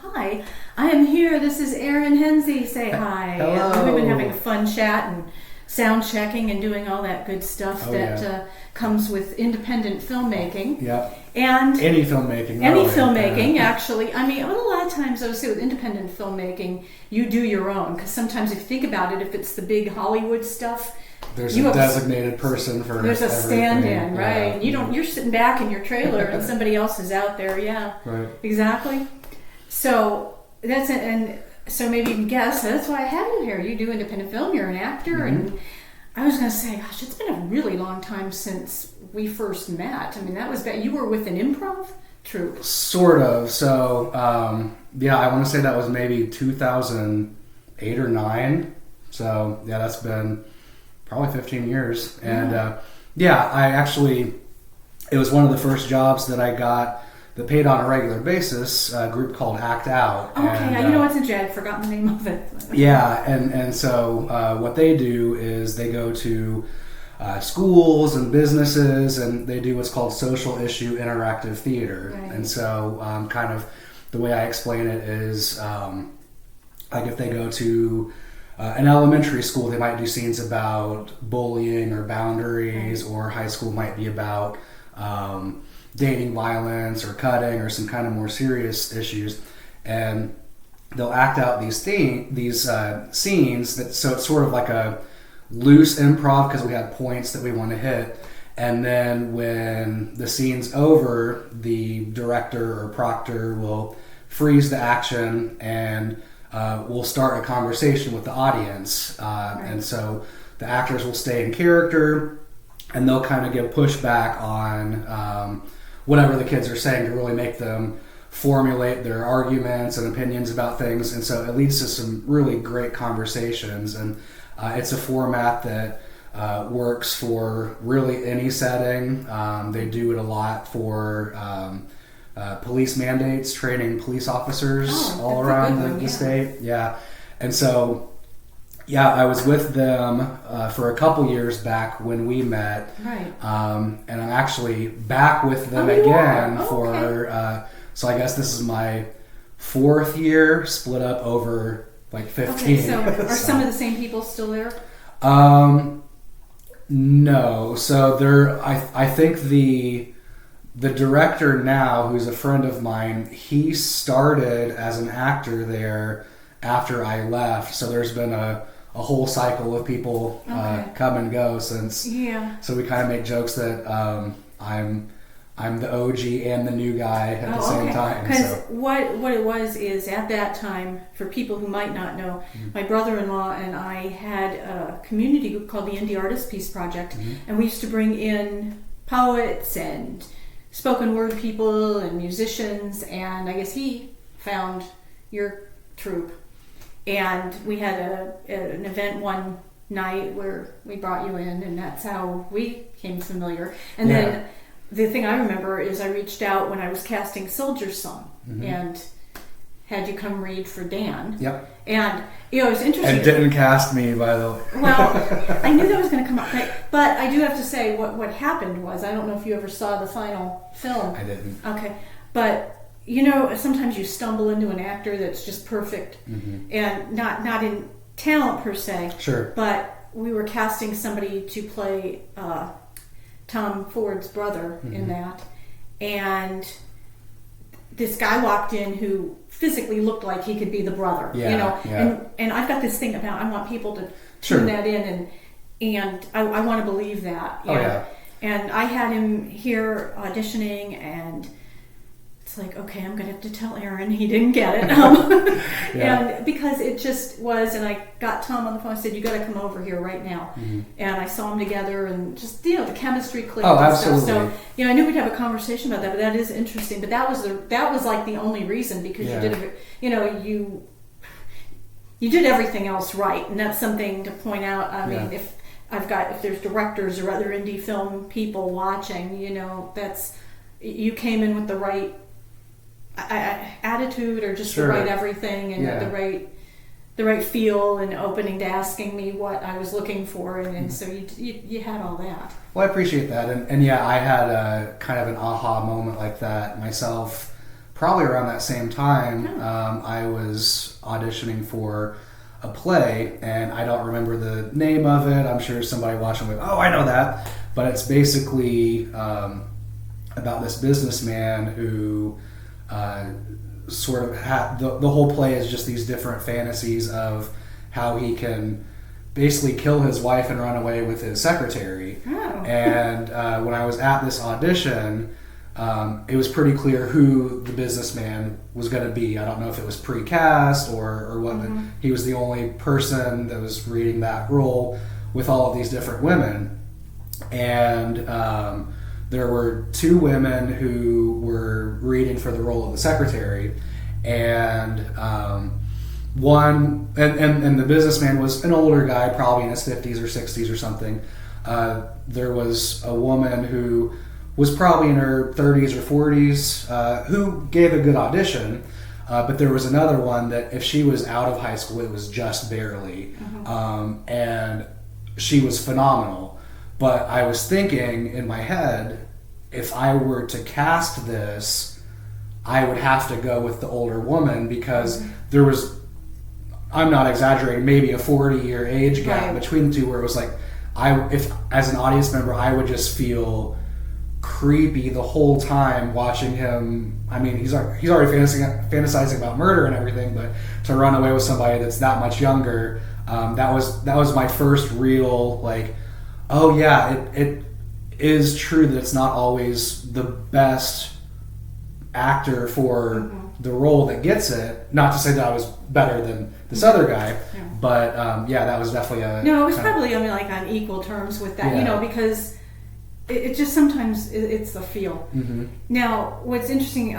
hi, I am here. This is Aaron Henze. Say hi. Hello. We've been having a fun chat and sound checking and doing all that good stuff comes with independent filmmaking. Yeah. And any filmmaking. Any filmmaking, actually. I mean, a lot of times I would say with independent filmmaking, you do your own. Because sometimes if you think about it, if it's the big Hollywood stuff, there's a designated person for there's a stand-in, right? Yeah. You're sitting back in your trailer and somebody else is out there. Yeah, right. Exactly. So that's it, and so maybe you can guess that's why I have you here. You do independent film. You're an actor, and I was going to say, gosh, it's been a really long time since we first met. I mean, that was you were with an improv troupe, sort of. So I want to say that was maybe 2008 or 9. So yeah, that's been probably 15 years. And I actually, it was one of the first jobs that I got that paid on a regular basis, a group called Act Out. Okay, and, you know what's interesting? I'd forgotten the name of it. Yeah, and so what they do is they go to schools and businesses, and they do what's called social issue interactive theater. Right. And so kind of the way I explain it is like if they go to an elementary school, they might do scenes about bullying or boundaries, or high school might be about dating violence or cutting or some kind of more serious issues, and they'll act out these scenes that, so it's sort of like a loose improv because we have points that we want to hit, and then when the scene's over, the director or proctor will freeze the action and we'll start a conversation with the audience, and so the actors will stay in character and they'll kind of give pushback on whatever the kids are saying to really make them formulate their arguments and opinions about things. And so it leads to some really great conversations. And it's a format that works for really any setting. They do it a lot for police mandates, training police officers all around the state. Yeah. And so, I was with them for a couple years back when we met. Right. And I'm actually back with them again for, so I guess this is my 4th year, split up over like 15. Okay, so are some of the same people still there? No. So I think the director now, who's a friend of mine, he started as an actor there after I left. So there's been a whole cycle of people come and go since. Yeah. So we kind of make jokes that I'm the OG and the new guy at the same time. Because what it was is, at that time, for people who might not know, my brother-in-law and I had a community group called the Indie Artist Peace Project, and we used to bring in poets and spoken word people and musicians, and I guess he found your troupe. And we had an event one night where we brought you in, and that's how we became familiar. And then the thing I remember is I reached out when I was casting Soldier's Song and had you come read for Dan. Yep. And it was interesting. And didn't cast me, by the way. Well, I knew that was going to come up. But I do have to say what happened was, I don't know if you ever saw the final film. I didn't. Okay. But sometimes you stumble into an actor that's just perfect, and not in talent per se. Sure. But we were casting somebody to play Tom Ford's brother in that, and this guy walked in who physically looked like he could be the brother. And I've got this thing about, I want people to tune that in, and I want to believe that. And I had him here auditioning, and it's like, okay, I'm going to have to tell Aaron he didn't get it. And because it just was, and I got Tom on the phone, I said, you got to come over here right now. And I saw them together, and just, the chemistry clicked. Oh, and absolutely. stuff. So, I knew we'd have a conversation about that, but that is interesting. But that was like the only reason, because you did, you did everything else right. And that's something to point out. I mean, if there's directors or other indie film people watching, you came in with the right attitude, or just the right everything, and the right feel and opening to asking me what I was looking for, and so you had all that. Well, I appreciate that, and I had a kind of an aha moment like that myself probably around that same time, I was auditioning for a play, and I don't remember the name of it. I'm sure somebody watching will be, oh, I know that. But it's basically about this businessman who sort of the whole play is just these different fantasies of how he can basically kill his wife and run away with his secretary. Oh. And when I was at this audition, it was pretty clear who the businessman was going to be. I don't know if it was pre-cast or what. He was the only person that was reading that role with all of these different women. And there were two women who were reading for the role of the secretary. And one, and the businessman was an older guy, probably in his 50s or 60s or something. There was a woman who was probably in her 30s or 40s, who gave a good audition, but there was another one that if she was out of high school, it was just barely, and she was phenomenal. But I was thinking in my head, if I were to cast this, I would have to go with the older woman because there was, I'm not exaggerating, maybe a 40-year age gap between the two, where it was like, if as an audience member, I would just feel creepy the whole time watching him. I mean, he's already fantasizing about murder and everything, but to run away with somebody that's that much younger, that was my first real like, oh yeah, it is true that it's not always the best actor for the role that gets it. Not to say that I was better than this other guy, but that was definitely a... No, it was probably on equal terms with that, because it just sometimes it's the feel. Now, what's interesting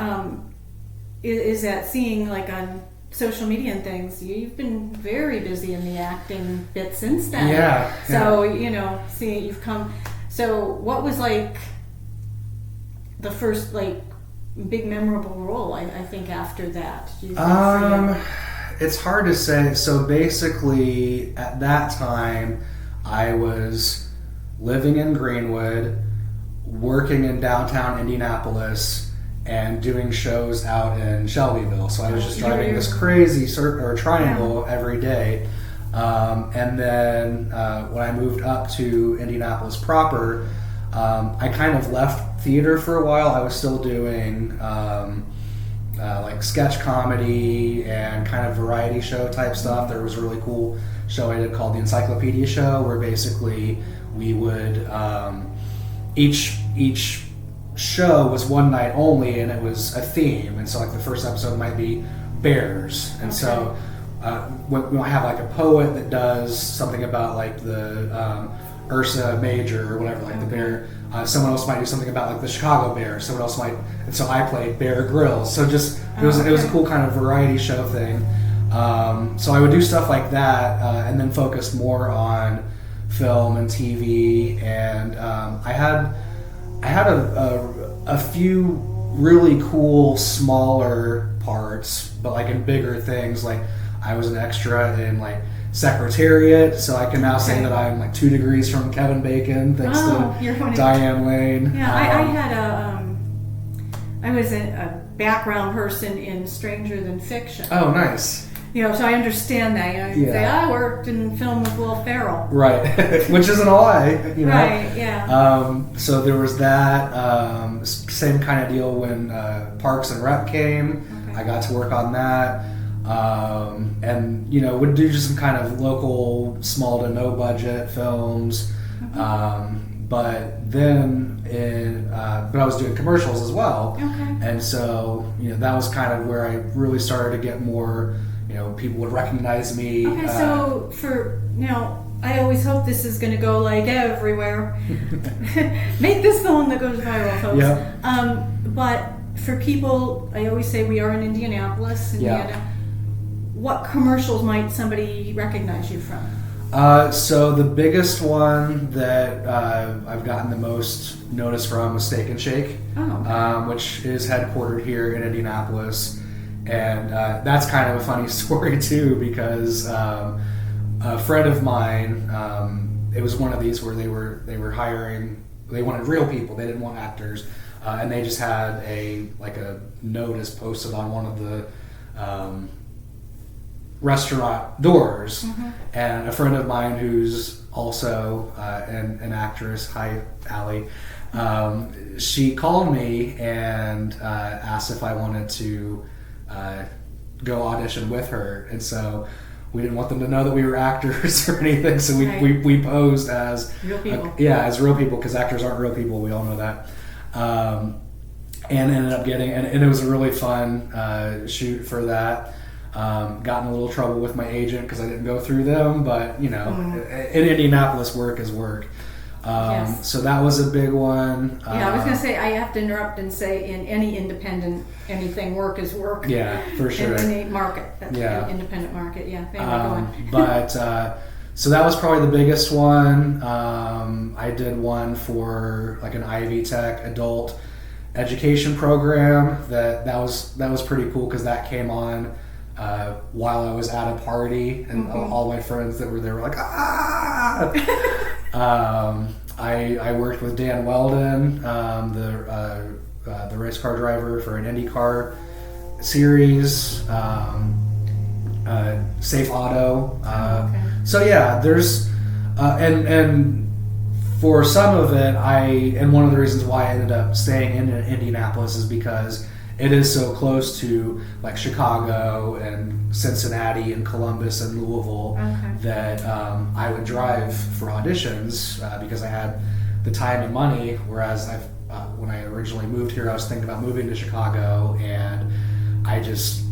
is that seeing on social media and things, you've been very busy in the acting bit since then. So, seeing you've come... So, what was the first big memorable role, I think, after that? Do you think it's hard to say. So basically, at that time, I was living in Greenwood, working in downtown Indianapolis, and doing shows out in Shelbyville. So I was just driving this crazy triangle every day. And then when I moved up to Indianapolis proper, I kind of left theater for a while. I was still doing sketch comedy and kind of variety show type stuff. There was a really cool show I did called the Encyclopedia Show, where basically we would each show was one night only, and it was a theme. And so the first episode might be bears, and so we might have a poet that does something about the Ursa Major or whatever, the bear. Someone else might do something about the Chicago Bear. Someone else might, and so I played Bear Grylls. So just it was a cool kind of variety show thing. So I would do stuff like that, and then focus more on film and TV. And I had a few really cool smaller parts, but in bigger things. I was an extra in Secretariat, so I can now say that I'm 2 degrees from Kevin Bacon, thanks to Diane Lane. Yeah, I was a background person in Stranger Than Fiction. Oh, nice. So I understand that. I worked in film with Will Ferrell. Right, which isn't a lie. Right, yeah. So there was that. Same kind of deal when Parks and Rec came. I got to work on that. And would do just some kind of local, small to no budget films. But then but I was doing commercials as well. And so that was kind of where I really started to get more. People would recognize me. So for now, I always hope this is going to go everywhere. Make this the one that goes viral, folks. But for people, I always say we are in Indianapolis, Indiana. What commercials might somebody recognize you from? So the biggest one that I've gotten the most notice from was Steak and Shake, which is headquartered here in Indianapolis. And that's kind of a funny story too, because a friend of mine, it was one of these where they were hiring, they wanted real people, they didn't want actors. and they just had a notice posted on one of the restaurant doors, and a friend of mine who's also an actress, hi Allie, she called me and asked if I wanted to go audition with her, and so we didn't want them to know that we were actors or anything, so we posed as real people. As real people, because actors aren't real people, we all know that. And ended up getting, and it was a really fun shoot for that. Got in a little trouble with my agent because I didn't go through them, but in Indianapolis, work is work. Yes. So that was a big one. I was going to say, I have to interrupt and say, in any independent anything, work is work. Yeah, for sure. In any market, that's an independent market. Yeah. Anyway, but so that was probably the biggest one. I did one for like an Ivy Tech adult education program. That was pretty cool because that came on while I was at a party, and all my friends that were there were like, ah. I worked with Dan Weldon, the race car driver for an IndyCar series, Safe Auto. So yeah, there's and for some of it, and one of the reasons why I ended up staying in Indianapolis is because it is so close to like Chicago and Cincinnati and Columbus and Louisville that I would drive for auditions because I had the time and money. Whereas when I originally moved here, I was thinking about moving to Chicago, and I just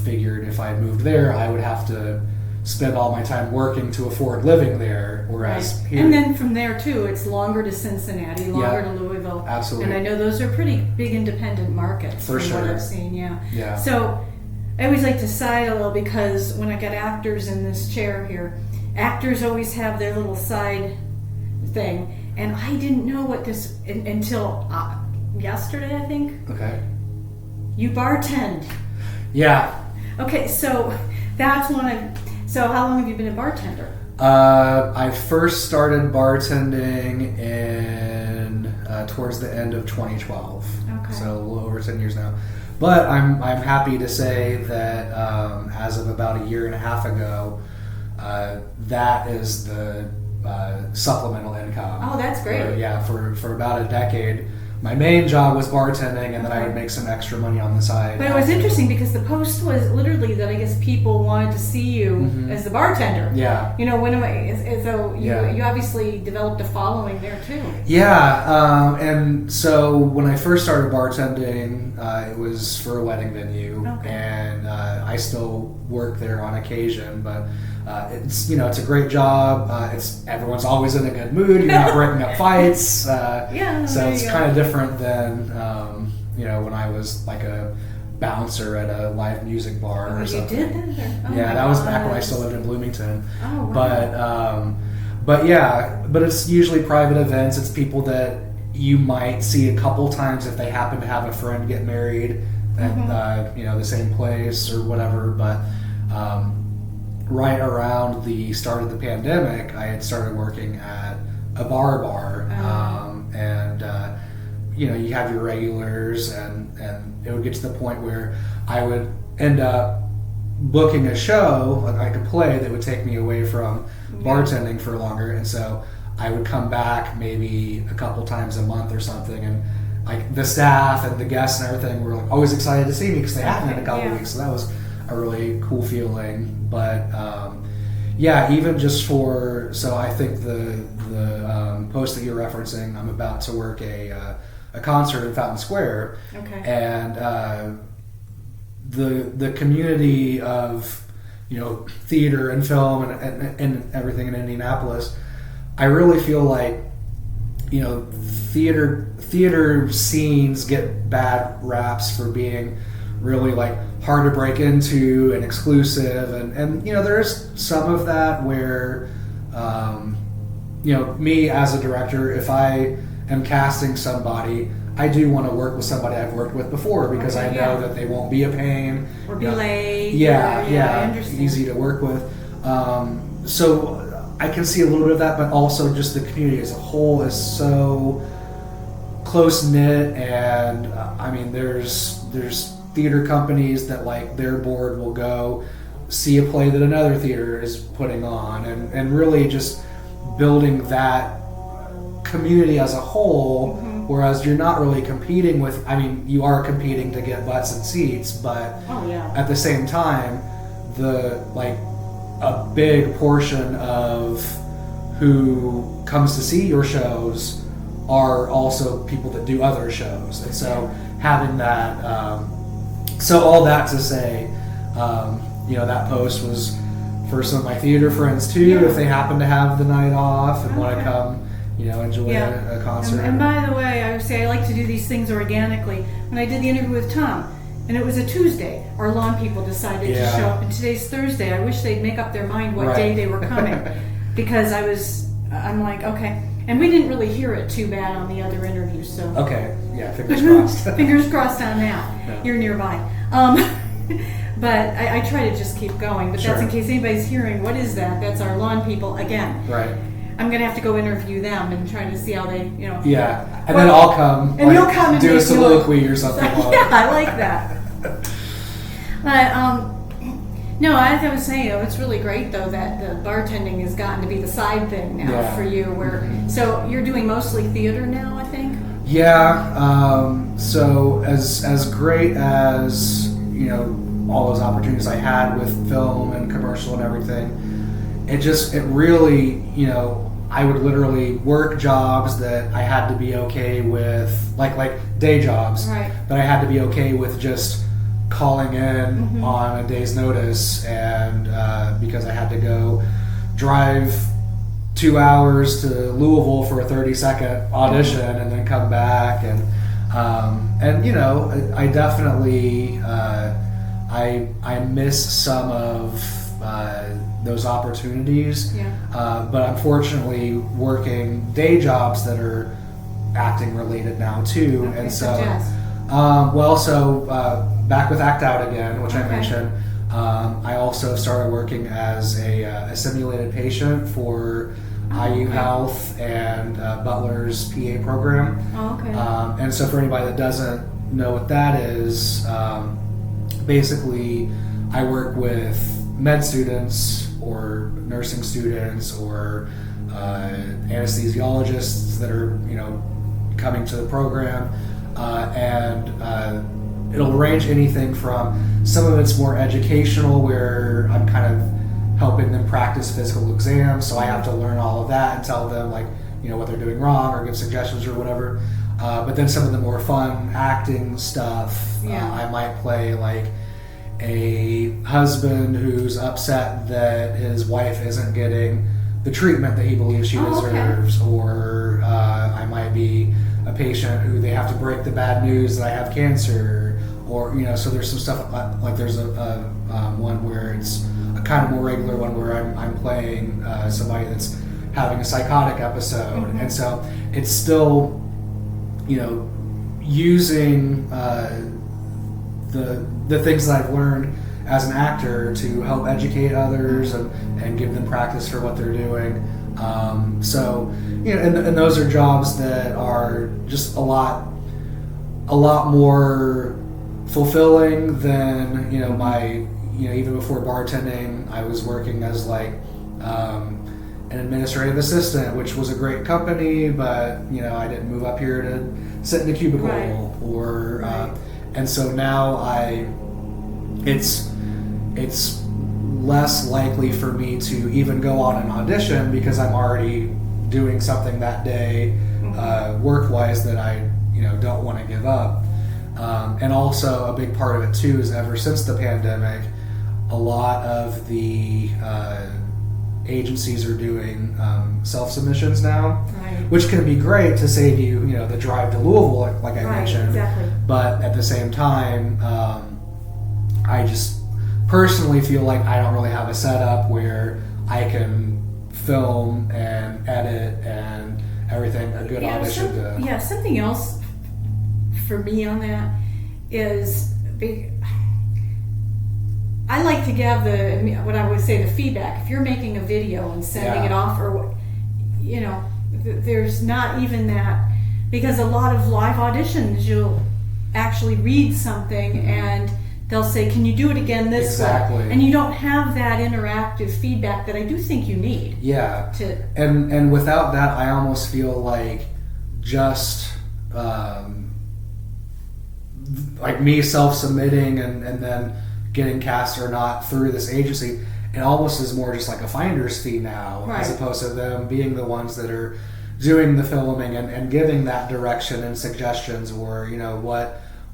figured if I moved there, I would have to spend all my time working to afford living there. Whereas here, and then from there too, it's longer to Cincinnati, longer to Louisville. Absolutely. And I know those are pretty big independent markets for from sure. what I've seen. Yeah. So I always like to sigh a little because when I get actors in this chair here, actors always have their little side thing, and I didn't know what this until yesterday, I think. Okay. You bartend. Yeah. Okay, so that's one of. So how long have you been a bartender? I first started bartending in towards the end of 2012. Okay. So a little over 10 years now. But I'm happy to say that as of about a year and a half ago, that is the supplemental income. Oh, that's great. For about a decade. My main job was bartending, and then I would make some extra money on the side. But it was interesting because the post was literally that I guess people wanted to see you as the bartender. Yeah. So you obviously developed a following there too. Yeah, and so when I first started bartending, it was for a wedding venue, and I still work there on occasion, but it's a great job. Everyone's always in a good mood. You're not breaking up fights. So it's kind of different than when I was like a bouncer at a live music bar or something. You did that? That was back when I still lived in Bloomington. Oh, wow. But it's usually private events. It's people that you might see a couple times if they happen to have a friend get married at the same place or whatever. But right around the start of the pandemic, I had started working at a bar, and you have your regulars, and it would get to the point where I would end up booking a show, like a play that would take me away from bartending for longer, and so I would come back maybe a couple times a month or something, and like the staff and the guests and everything were like always excited to see me because they hadn't in a couple weeks, so that was a really cool feeling. But even just so I think the post that you're referencing, I'm about to work a concert in Fountain Square, and the community of theater and film and everything in Indianapolis, I really feel like theater scenes get bad raps for being really like hard to break into and exclusive, and there's some of that where me as a director, if I am casting somebody, I do want to work with somebody I've worked with before because I know that they won't be a pain or be late. Yeah, I understand. Easy to work with. So I can see a little bit of that, but also just the community as a whole is so close knit, and I mean, there's theater companies that like their board will go see a play that another theater is putting on, and really just building that community as a whole. Whereas you're not really competing with, I mean, you are competing to get butts and seats, but at the same time, a big portion of who comes to see your shows are also people that do other shows. And so having that, so all that to say, that post was for some of my theater friends too, if they happen to have the night off and want to come, enjoy a concert. And by the way, I would say I like to do these things organically. When I did the interview with Tom, and it was a Tuesday, our lawn people decided to show up, and today's Thursday. I wish they'd make up their mind what day they were coming, because I'm like, okay. And we didn't really hear it too bad on the other interviews, so. Okay, yeah, fingers crossed. Fingers crossed on that. No. You're nearby. But I try to just keep going, but that's in case anybody's hearing, what is that? That's our lawn people again. Right. I'm going to have to go interview them and try to see how they, Yeah, and then I'll come. And you'll come and do a soliloquy or something. Yeah, I like that. But, no, as I was saying, it's really great, though, that the bartending has gotten to be the side thing now for you. So you're doing mostly theater now, I think? Yeah, so as great as, all those opportunities I had with film and commercial and everything, it really, I would literally work jobs that I had to be okay with, like day jobs, that I had to be okay with just calling in on a day's notice, and because I had to go drive 2 hours to Louisville for a 30-second audition and then come back, and I definitely I miss some of those opportunities, but unfortunately working day jobs that are acting related now too, and so back with Act Out Again, which I mentioned, I also started working as a simulated patient for IU Health and Butler's PA program. And so for anybody that doesn't know what that is, basically I work with med students or nursing students or anesthesiologists that are coming to the program, and it'll range anything from, some of it's more educational where I'm kind of helping them practice physical exams, so I have to learn all of that and tell them what they're doing wrong or give suggestions or whatever. But then some of the more fun acting stuff, I might play like a husband who's upset that his wife isn't getting the treatment that he believes she deserves, or I might be a patient who they have to break the bad news that I have cancer, or so there's some stuff like there's a one where it's a kind of more regular one where I'm playing somebody that's having a psychotic episode, and so it's still using the things that I've learned as an actor to help educate others and give them practice for what they're doing. And those are jobs that are just a lot more fulfilling than my even before bartending, I was working as an administrative assistant, which was a great company, but I didn't move up here to sit in a cubicle, and so now it's less likely for me to even go on an audition because I'm already doing something that day, work-wise, that I don't want to give up. And also a big part of it too is ever since the pandemic, a lot of the agencies are doing self-submissions now, which can be great to save you, the drive to Louisville, like I mentioned. But at the same time, I just personally feel like I don't really have a setup where I can film and edit and everything a good audition to. Something else for me on that is I like to give what I would say the feedback. If you're making a video and sending it off, or there's not even that Because a lot of live auditions, you'll actually read something and they'll say, can you do it again this Exactly. way? And you don't have that interactive feedback that I do think you need. Yeah. To And without that, I almost feel like just like me self-submitting and then getting cast or not through this agency, it almost is more just like a finder's fee now, Right. as opposed to them being the ones that are doing the filming and giving that direction and suggestions, or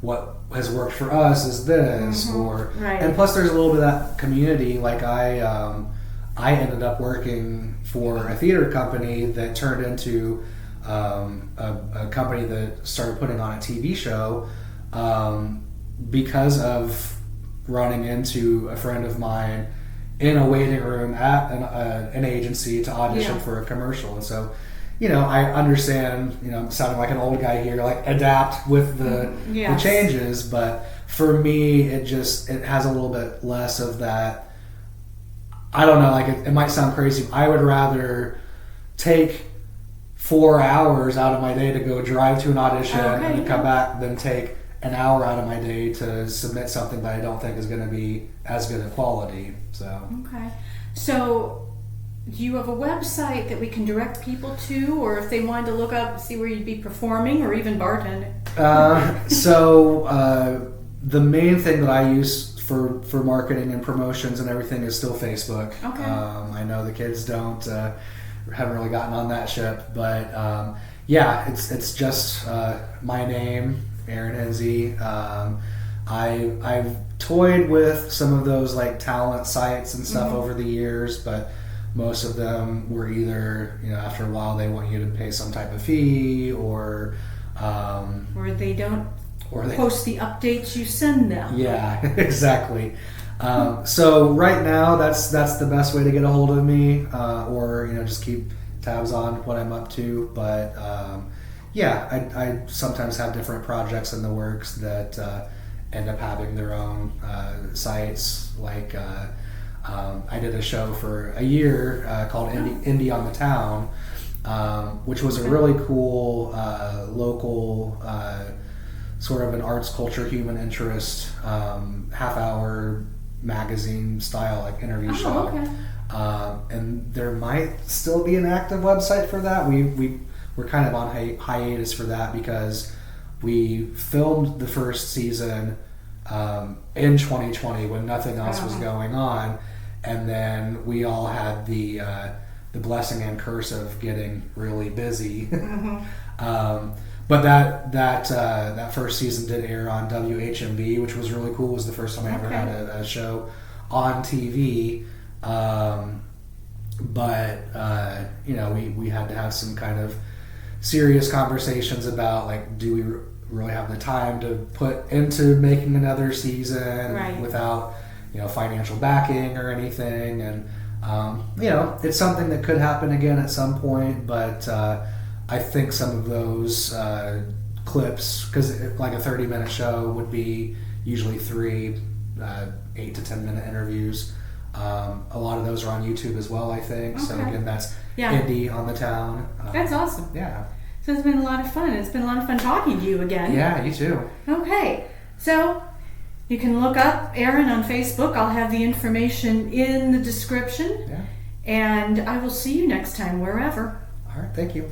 what has worked for us is this, or Right. and plus there's a little bit of that community. Like I ended up working for a theater company that turned into a company that started putting on a TV show because of running into a friend of mine in a waiting room at an agency to audition for a commercial. And so, I understand, I'm sounding like an old guy here, like adapt with the changes, but for me, it has a little bit less of that. I don't know, like it might sound crazy. I would rather take 4 hours out of my day to go drive to an audition and then come back than take an hour out of my day to submit something that I don't think is going to be as good a quality. So do you have a website that we can direct people to, or if they wanted to look up, see where you'd be performing or even bartending? The main thing that I use for marketing and promotions and everything is still Facebook. Okay. I know the kids haven't really gotten on that ship, but it's just my name, Aaron Henze. I've toyed with some of those like talent sites and stuff over the years, but most of them were either, after a while they want you to pay some type of fee, or they don't post the updates you send them. Yeah, exactly. So right now that's the best way to get a hold of me, or just keep tabs on what I'm up to. But I sometimes have different projects in the works that end up having their own sites. Like I did a show for a year called Indie on the Town, which was a really cool local sort of an arts, culture, human interest half-hour magazine style like interview show. Okay. And there might still be an active website for that. We're kind of on hiatus for that because we filmed the first season in 2020 when nothing else was going on, and then we all had the blessing and curse of getting really busy. But that first season did air on WHMB, which was really cool. It was the first time I ever had a show on TV. We had to have some kind of serious conversations about, like, do we really have the time to put into making another season without financial backing or anything. And it's something that could happen again at some point, but I think some of those clips, because like a 30-minute show would be usually 3 8 to 10 minute interviews. A lot of those are on YouTube as well, I think. So again, that's Indie on the Town. That's awesome. Yeah. So it's been a lot of fun. It's been a lot of fun talking to you again. Yeah, you too. Okay. So you can look up Aaron on Facebook. I'll have the information in the description. Yeah. And I will see you next time, wherever. All right. Thank you.